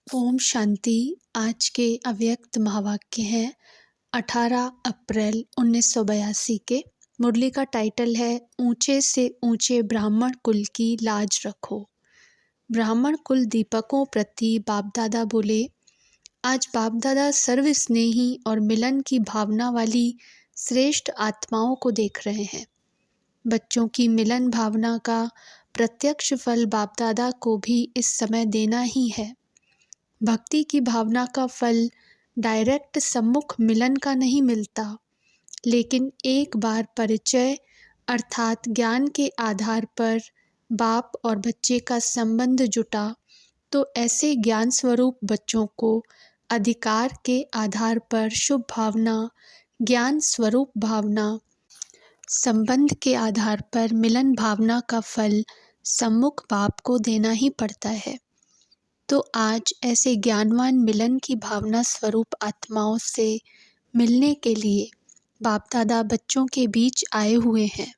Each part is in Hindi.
ओम शांति। आज के अव्यक्त महावाक्य हैं 18 अप्रैल 1982 के। मुरली का टाइटल है ऊंचे से ऊंचे ब्राह्मण कुल की लाज रखो। ब्राह्मण कुल दीपकों प्रति बाप दादा बोले, आज बाप दादा सर्वस्नेही और मिलन की भावना वाली श्रेष्ठ आत्माओं को देख रहे हैं। बच्चों की मिलन भावना का प्रत्यक्ष फल बाप दादा को भी इस समय देना ही है। भक्ति की भावना का फल डायरेक्ट सम्मुख मिलन का नहीं मिलता, लेकिन एक बार परिचय अर्थात ज्ञान के आधार पर बाप और बच्चे का संबंध जुटा तो ऐसे ज्ञान स्वरूप बच्चों को अधिकार के आधार पर शुभ भावना, ज्ञान स्वरूप भावना, संबंध के आधार पर मिलन भावना का फल सम्मुख बाप को देना ही पड़ता है। तो आज ऐसे ज्ञानवान मिलन की भावना स्वरूप आत्माओं से मिलने के लिए बाप दादा बच्चों के बीच आए हुए हैं।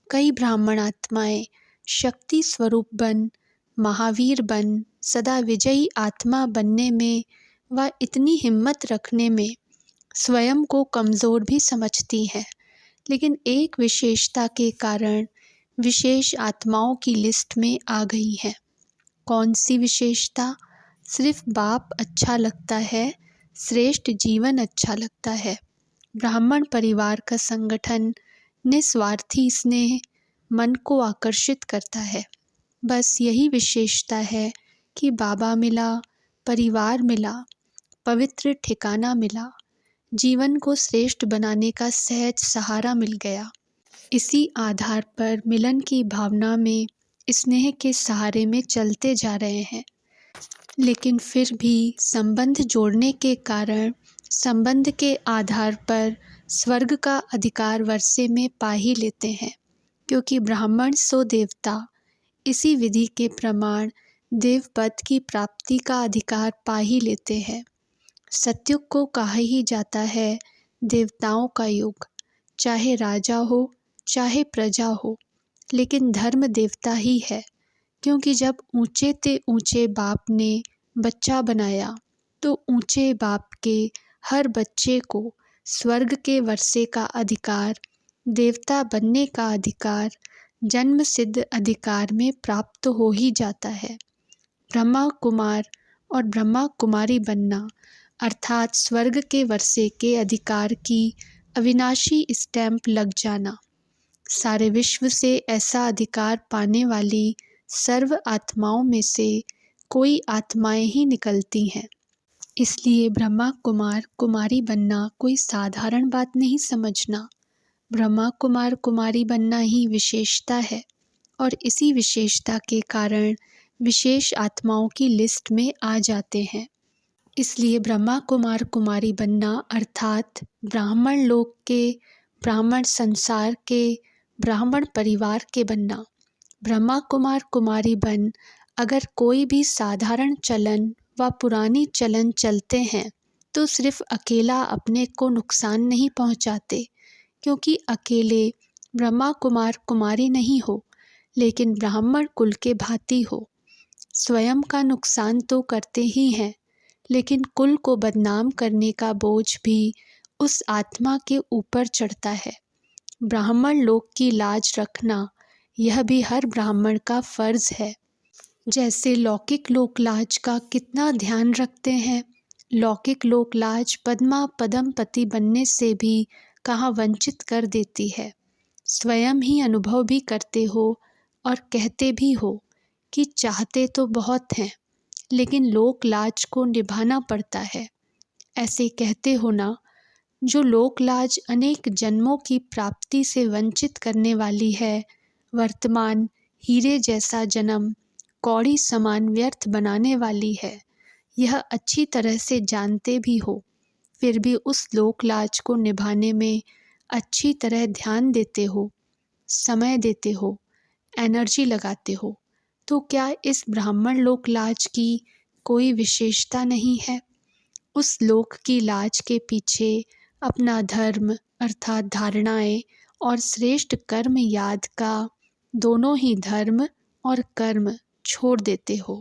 कई ब्राह्मण आत्माएं शक्ति स्वरूप बन, महावीर बन, सदा विजयी आत्मा बनने में व इतनी हिम्मत रखने में स्वयं को कमज़ोर भी समझती हैं, लेकिन एक विशेषता के कारण विशेष आत्माओं की लिस्ट में आ गई हैं। कौन सी विशेषता? सिर्फ बाप अच्छा लगता है, श्रेष्ठ जीवन अच्छा लगता है, ब्राह्मण परिवार का संगठन, निस्वार्थी स्नेह मन को आकर्षित करता है। बस यही विशेषता है कि बाबा मिला, परिवार मिला, पवित्र ठिकाना मिला, जीवन को श्रेष्ठ बनाने का सहज सहारा मिल गया। इसी आधार पर मिलन की भावना में स्नेह के सहारे में चलते जा रहे हैं, लेकिन फिर भी संबंध जोड़ने के कारण संबंध के आधार पर स्वर्ग का अधिकार वर्षे में पा ही लेते हैं, क्योंकि ब्राह्मण सो देवता। इसी विधि के प्रमाण देव पद की प्राप्ति का अधिकार पा ही लेते हैं। सतयुग को कहा ही जाता है देवताओं का युग, चाहे राजा हो चाहे प्रजा हो, लेकिन धर्म देवता ही है, क्योंकि जब ऊंचे ते ऊंचे बाप ने बच्चा बनाया तो ऊंचे बाप के हर बच्चे को स्वर्ग के वर्षे का अधिकार, देवता बनने का अधिकार, जन्म सिद्ध अधिकार में प्राप्त हो ही जाता है। ब्रह्मा कुमार और ब्रह्मा कुमारी बनना अर्थात स्वर्ग के वर्षे के अधिकार की अविनाशी स्टैंप लग जाना। सारे विश्व से ऐसा अधिकार पाने वाली सर्व आत्माओं में से कोई आत्माएं ही निकलती हैं। इसलिए ब्रह्मा कुमार कुमारी बनना कोई साधारण बात नहीं समझना। ब्रह्मा कुमार कुमारी बनना ही विशेषता है, और इसी विशेषता के कारण विशेष आत्माओं की लिस्ट में आ जाते हैं। इसलिए ब्रह्मा कुमार कुमारी बनना अर्थात ब्राह्मण लोक के, ब्राह्मण संसार के, ब्राह्मण परिवार के बनना। ब्रह्मा कुमार कुमारी बन अगर कोई भी साधारण चलन व पुरानी चलन चलते हैं तो सिर्फ अकेला अपने को नुकसान नहीं पहुंचाते, क्योंकि अकेले ब्रह्मा कुमार कुमारी नहीं हो, लेकिन ब्राह्मण कुल के भांति हो। स्वयं का नुकसान तो करते ही हैं, लेकिन कुल को बदनाम करने का बोझ भी उस आत्मा के ऊपर चढ़ता है। ब्राह्मण लोक की लाज रखना यह भी हर ब्राह्मण का फर्ज है। जैसे लौकिक लोक लाज का कितना ध्यान रखते हैं, लौकिक लोक लाज पद्मा पदम पति बनने से भी कहाँ वंचित कर देती है। स्वयं ही अनुभव भी करते हो और कहते भी हो कि चाहते तो बहुत हैं, लेकिन लोक लाज को निभाना पड़ता है। ऐसे कहते हो ना, जो लोक लाज अनेक जन्मों की प्राप्ति से वंचित करने वाली है, वर्तमान हीरे जैसा जन्म कौड़ी समान व्यर्थ बनाने वाली है, यह अच्छी तरह से जानते भी हो, फिर भी उस लोक लाज को निभाने में अच्छी तरह ध्यान देते हो, समय देते हो, एनर्जी लगाते हो, तो क्या इस ब्राह्मण लोक लाज की कोई विशेषता नहीं है? उस लोक की लाज के पीछे अपना धर्म अर्थात धारणाएं और श्रेष्ठ कर्म याद का दोनों ही धर्म और कर्म छोड़ देते हो।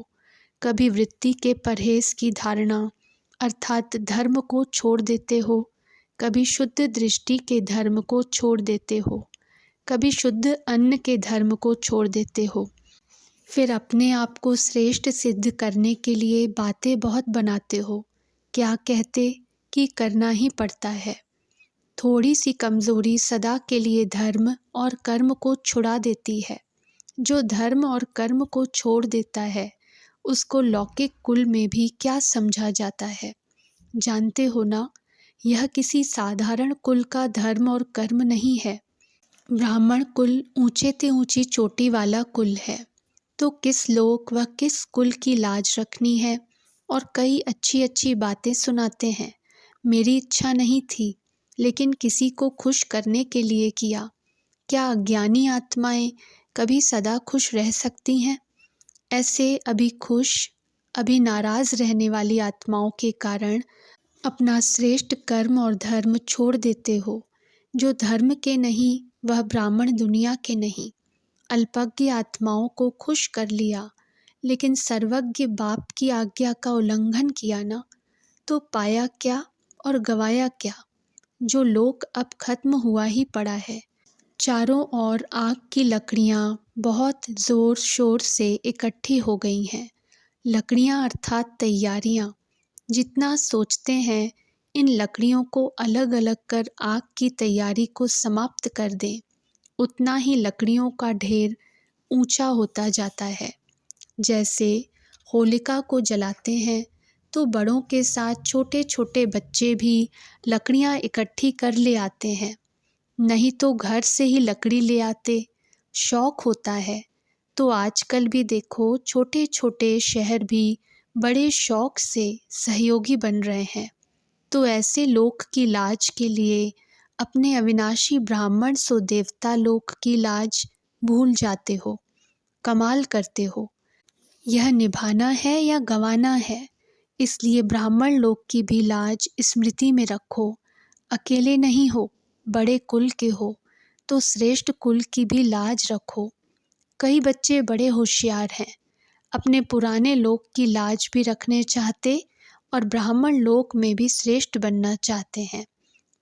कभी वृत्ति के परहेज की धारणा अर्थात धर्म को छोड़ देते हो, कभी शुद्ध दृष्टि के धर्म को छोड़ देते हो, कभी शुद्ध अन्न के धर्म को छोड़ देते हो। फिर अपने आप को श्रेष्ठ सिद्ध करने के लिए बातें बहुत बनाते हो। क्या कहते कि करना ही पड़ता है। थोड़ी सी कमज़ोरी सदा के लिए धर्म और कर्म को छुड़ा देती है। जो धर्म और कर्म को छोड़ देता है उसको लौकिक कुल में भी क्या समझा जाता है। जानते हो ना, यह किसी साधारण कुल का धर्म और कर्म नहीं है। ब्राह्मण कुल ऊंचे ते ऊंची चोटी वाला कुल है। तो किस लोक व किस कुल की लाज रखनी है। और कई अच्छी अच्छी बातें सुनाते हैं। मेरी इच्छा नहीं थी, लेकिन किसी को खुश करने के लिए किया। क्या अज्ञानी आत्माएं कभी सदा खुश रह सकती हैं? ऐसे अभी खुश अभी नाराज रहने वाली आत्माओं के कारण अपना श्रेष्ठ कर्म और धर्म छोड़ देते हो। जो धर्म के नहीं वह ब्राह्मण दुनिया के नहीं। अल्पज्ञ आत्माओं को खुश कर लिया, लेकिन सर्वज्ञ बाप की आज्ञा का उल्लंघन किया ना, तो पाया क्या और गवाया क्या। जो लोक अब खत्म हुआ ही पड़ा है। चारों ओर आग की लकड़ियाँ बहुत ज़ोर शोर से इकट्ठी हो गई हैं। लकड़ियाँ अर्थात तैयारियाँ। जितना सोचते हैं इन लकड़ियों को अलग अलग कर आग की तैयारी को समाप्त कर दें, उतना ही लकड़ियों का ढेर ऊंचा होता जाता है। जैसे होलिका को जलाते हैं तो बड़ों के साथ छोटे छोटे बच्चे भी लकड़ियाँ इकट्ठी कर ले आते हैं। नहीं तो घर से ही लकड़ी ले आते। शौक होता है। तो आजकल भी देखो छोटे छोटे शहर भी बड़े शौक से सहयोगी बन रहे हैं। तो ऐसे लोक की लाज के लिए अपने अविनाशी ब्राह्मण सो देवता लोक की लाज भूल जाते हो। कमाल करते हो। यह निभाना है या गंवाना है, इसलिए ब्राह्मण लोक की भी लाज स्मृति में रखो। अकेले नहीं हो, बड़े कुल के हो, तो श्रेष्ठ कुल की भी लाज रखो। कई बच्चे बड़े होशियार हैं, अपने पुराने लोक की लाज भी रखने चाहते और ब्राह्मण लोक में भी श्रेष्ठ बनना चाहते हैं।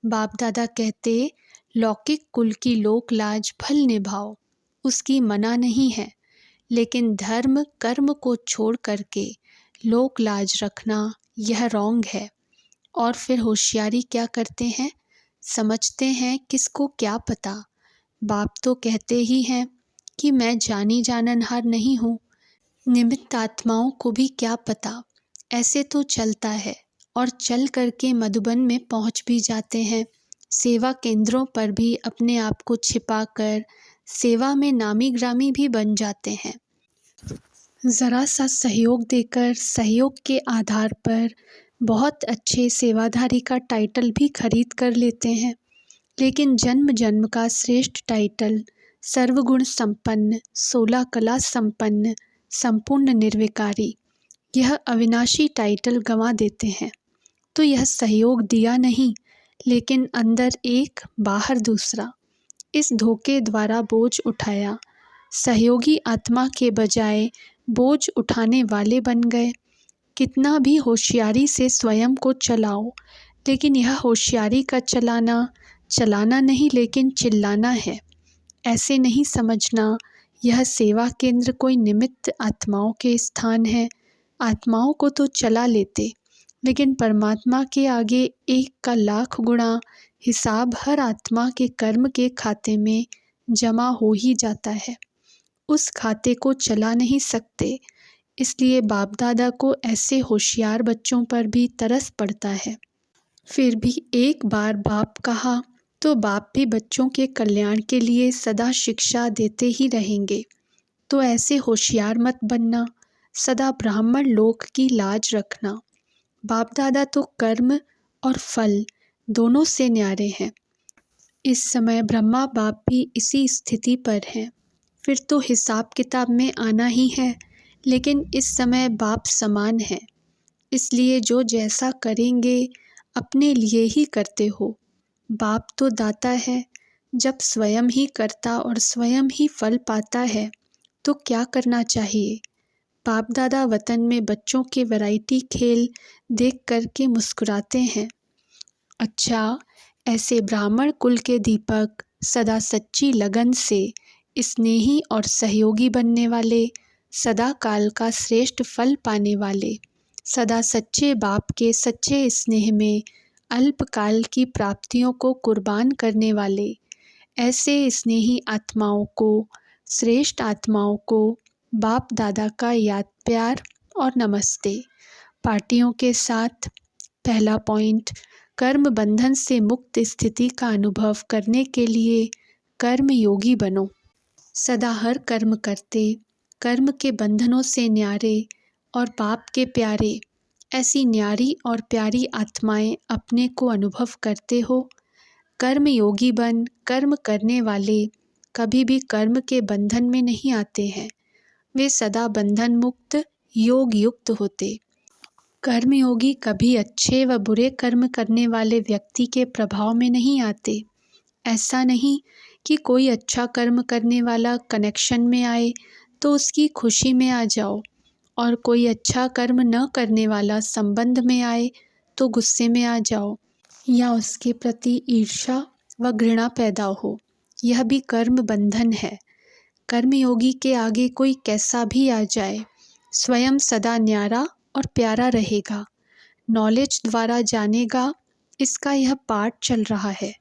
बाप दादा कहते, लौकिक कुल की लोक लाज भल निभाओ, उसकी मना नहीं है, लेकिन धर्म कर्म को छोड़ करके लोक लाज रखना यह रॉन्ग है। और फिर होशियारी क्या करते हैं, समझते हैं किसको क्या पता। बाप तो कहते ही हैं कि मैं जानी जाननहार नहीं हूँ। निमित्त आत्माओं को भी क्या पता। ऐसे तो चलता है और चल करके मधुबन में पहुँच भी जाते हैं। सेवा केंद्रों पर भी अपने आप को छिपा कर सेवा में नामी ग्रामी भी बन जाते हैं। ज़रा सा सहयोग देकर सहयोग के आधार पर बहुत अच्छे सेवाधारी का टाइटल भी खरीद कर लेते हैं। लेकिन जन्म जन्म का श्रेष्ठ टाइटल सर्वगुण संपन्न, 16 कला संपन्न, संपूर्ण निर्विकारी, यह अविनाशी टाइटल गंवा देते हैं। तो यह सहयोग दिया नहीं, लेकिन अंदर एक बाहर दूसरा, इस धोखे द्वारा बोझ उठाया। सहयोगी आत्मा के बजाय बोझ उठाने वाले बन गए। कितना भी होशियारी से स्वयं को चलाओ, लेकिन यह होशियारी का चलाना नहीं, लेकिन चिल्लाना है। ऐसे नहीं समझना यह सेवा केंद्र कोई निमित्त आत्माओं के स्थान है। आत्माओं को तो चला लेते, लेकिन परमात्मा के आगे 1 का लाख गुणा हिसाब हर आत्मा के कर्म के खाते में जमा हो ही जाता है। उस खाते को चला नहीं सकते, इसलिए बाप दादा को ऐसे होशियार बच्चों पर भी तरस पड़ता है। फिर भी एक बार बाप कहा तो बाप भी बच्चों के कल्याण के लिए सदा शिक्षा देते ही रहेंगे। तो ऐसे होशियार मत बनना, सदा ब्राह्मण लोक की लाज रखना। बाप दादा तो कर्म और फल दोनों से न्यारे हैं। इस समय ब्रह्मा बाप भी इसी स्थिति पर हैं। फिर तो हिसाब किताब में आना ही है, लेकिन इस समय बाप समान है, इसलिए जो जैसा करेंगे अपने लिए ही करते हो। बाप तो दाता है, जब स्वयं ही करता और स्वयं ही फल पाता है तो क्या करना चाहिए। बाप दादा वतन में बच्चों के वैरायटी खेल देख कर के मुस्कुराते हैं। अच्छा, ऐसे ब्राह्मण कुल के दीपक, सदा सच्ची लगन से स्नेही और सहयोगी बनने वाले, सदा काल का श्रेष्ठ फल पाने वाले, सदा सच्चे बाप के सच्चे स्नेह में अल्पकाल की प्राप्तियों को कुर्बान करने वाले, ऐसे स्नेही आत्माओं को, श्रेष्ठ आत्माओं को बाप दादा का याद प्यार और नमस्ते। पार्टियों के साथ पहला पॉइंट, कर्म बंधन से मुक्त स्थिति का अनुभव करने के लिए कर्म योगी बनो। सदा हर कर्म करते, कर्म के बंधनों से न्यारे और बाप के प्यारे, ऐसी न्यारी और प्यारी आत्माएं अपने को अनुभव करते हो। कर्म योगी बन कर्म करने वाले कभी भी कर्म के बंधन में नहीं आते हैं, वे सदा बंधन मुक्त योग युक्त होते। कर्मयोगी कभी अच्छे व बुरे कर्म करने वाले व्यक्ति के प्रभाव में नहीं आते। ऐसा नहीं कि कोई अच्छा कर्म करने वाला कनेक्शन में आए तो उसकी खुशी में आ जाओ, और कोई अच्छा कर्म न करने वाला संबंध में आए तो गुस्से में आ जाओ या उसके प्रति ईर्ष्या व घृणा पैदा हो। यह भी कर्म बंधन है। कर्मयोगी के आगे कोई कैसा भी आ जाए, स्वयं सदा न्यारा और प्यारा रहेगा। नॉलेज द्वारा जानेगा, इसका यह पाठ चल रहा है।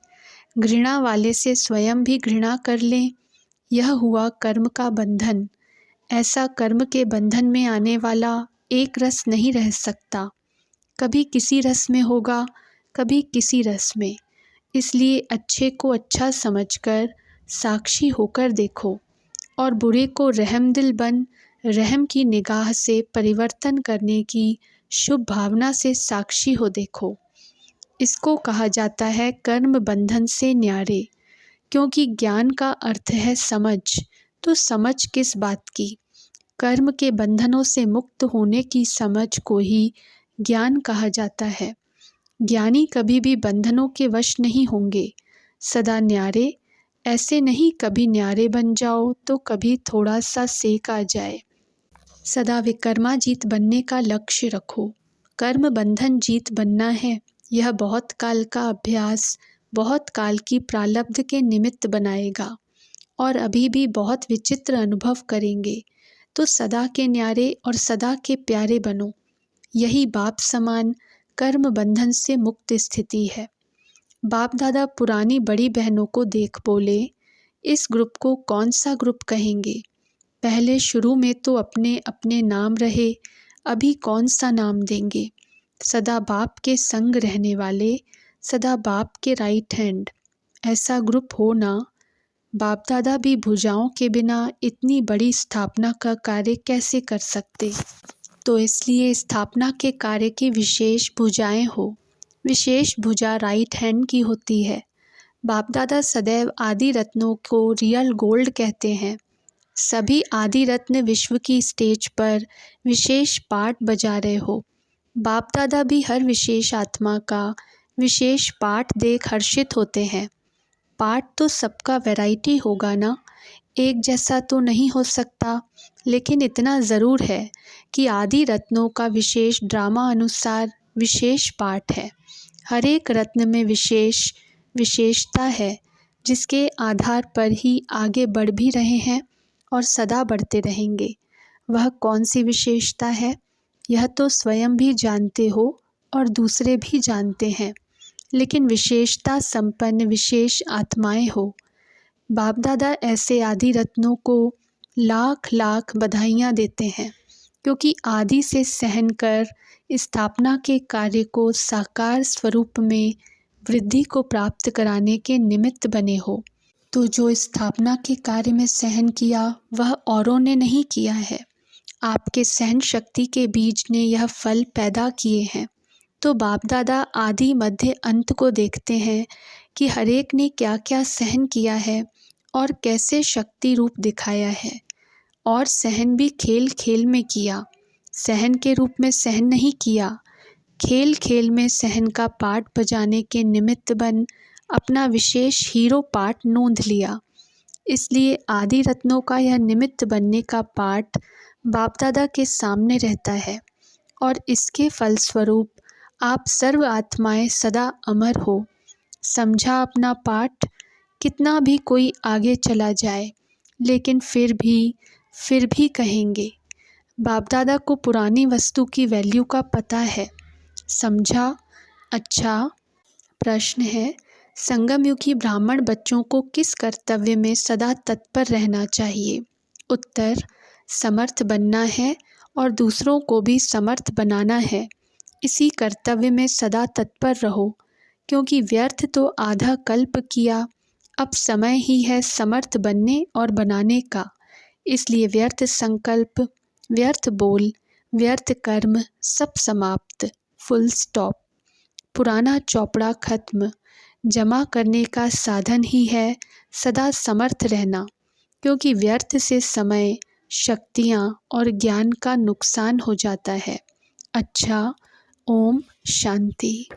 घृणा वाले से स्वयं भी घृणा कर लें, यह हुआ कर्म का बंधन। ऐसा कर्म के बंधन में आने वाला एक रस नहीं रह सकता, कभी किसी रस में होगा, कभी किसी रस में। इसलिए अच्छे को अच्छा समझकर साक्षी होकर देखो, और बुरे को रहमदिल बन रहम की निगाह से परिवर्तन करने की शुभ भावना से साक्षी हो देखो। इसको कहा जाता है कर्म बंधन से न्यारे, क्योंकि ज्ञान का अर्थ है समझ। तो समझ किस बात की? कर्म के बंधनों से मुक्त होने की समझ को ही ज्ञान कहा जाता है। ज्ञानी कभी भी बंधनों के वश नहीं होंगे, सदा न्यारे। ऐसे नहीं कभी न्यारे बन जाओ तो कभी थोड़ा सा सेक आ जाए। सदा विकर्माजीत बनने का लक्ष्य रखो। कर्म बंधन जीत बनना है, यह बहुत काल का अभ्यास, बहुत काल की प्रारब्ध के निमित्त बनाएगा, और अभी भी बहुत विचित्र अनुभव करेंगे। तो सदा के न्यारे और सदा के प्यारे बनो। यही बाप समान कर्म बंधन से मुक्त स्थिति है। बाप दादा पुरानी बड़ी बहनों को देख बोले, इस ग्रुप को कौन सा ग्रुप कहेंगे? पहले शुरू में तो अपने अपने नाम रहे, अभी कौन सा नाम देंगे? सदा बाप के संग रहने वाले, सदा बाप के राइट हैंड, ऐसा ग्रुप हो ना। बाप दादा भी भुजाओं के बिना इतनी बड़ी स्थापना का कार्य कैसे कर सकते? तो इसलिए स्थापना के कार्य की विशेष भुजाएं हो। विशेष भुजा राइट हैंड की होती है। बाप दादा सदैव आदि रत्नों को रियल गोल्ड कहते हैं। सभी आदि रत्न विश्व की स्टेज पर विशेष पार्ट बजा रहे हो। बाप दादा भी हर विशेष आत्मा का विशेष पाठ देख हर्षित होते हैं। पाठ तो सबका वैरायटी होगा ना, एक जैसा तो नहीं हो सकता, लेकिन इतना ज़रूर है कि आदि रत्नों का विशेष ड्रामा अनुसार विशेष पाठ है। हर एक रत्न में विशेषता है, जिसके आधार पर ही आगे बढ़ भी रहे हैं और सदा बढ़ते रहेंगे। वह कौन सी विशेषता है, यह तो स्वयं भी जानते हो और दूसरे भी जानते हैं, लेकिन विशेषता संपन्न विशेष आत्माएं हो। बाप दादा ऐसे आदि रत्नों को लाख लाख बधाइयाँ देते हैं, क्योंकि आदि से सहन कर स्थापना के कार्य को साकार स्वरूप में वृद्धि को प्राप्त कराने के निमित्त बने हो। तो जो स्थापना के कार्य में सहन किया वह औरों ने नहीं किया है, आपके सहन शक्ति के बीज ने यह फल पैदा किए हैं। तो बाप दादा आदि मध्य अंत को देखते हैं कि हर एक ने क्या क्या सहन किया है और कैसे शक्ति रूप दिखाया है। और सहन भी खेल खेल में किया, सहन के रूप में सहन नहीं किया, खेल खेल में सहन का पाठ बजाने के निमित्त बन अपना विशेष हीरो पाठ नोंद लिया। इसलिए आदि रत्नों का यह निमित्त बनने का पाठ बाप दादा के सामने रहता है और इसके फलस्वरूप आप सर्व आत्माएं सदा अमर हो। समझा अपना पाठ? कितना भी कोई आगे चला जाए लेकिन फिर भी कहेंगे। बाप दादा को पुरानी वस्तु की वैल्यू का पता है। समझा? अच्छा, प्रश्न है, संगमयुगी ब्राह्मण बच्चों को किस कर्तव्य में सदा तत्पर रहना चाहिए? उत्तर, समर्थ बनना है और दूसरों को भी समर्थ बनाना है। इसी कर्तव्य में सदा तत्पर रहो, क्योंकि व्यर्थ तो आधा कल्प किया, अब समय ही है समर्थ बनने और बनाने का। इसलिए व्यर्थ संकल्प, व्यर्थ बोल, व्यर्थ कर्म सब समाप्त, फुल स्टॉप। पुराना चौपड़ा खत्म। जमा करने का साधन ही है सदा समर्थ रहना, क्योंकि व्यर्थ से समय, शक्तियाँ और ज्ञान का नुकसान हो जाता है। अच्छा, ओम शांति।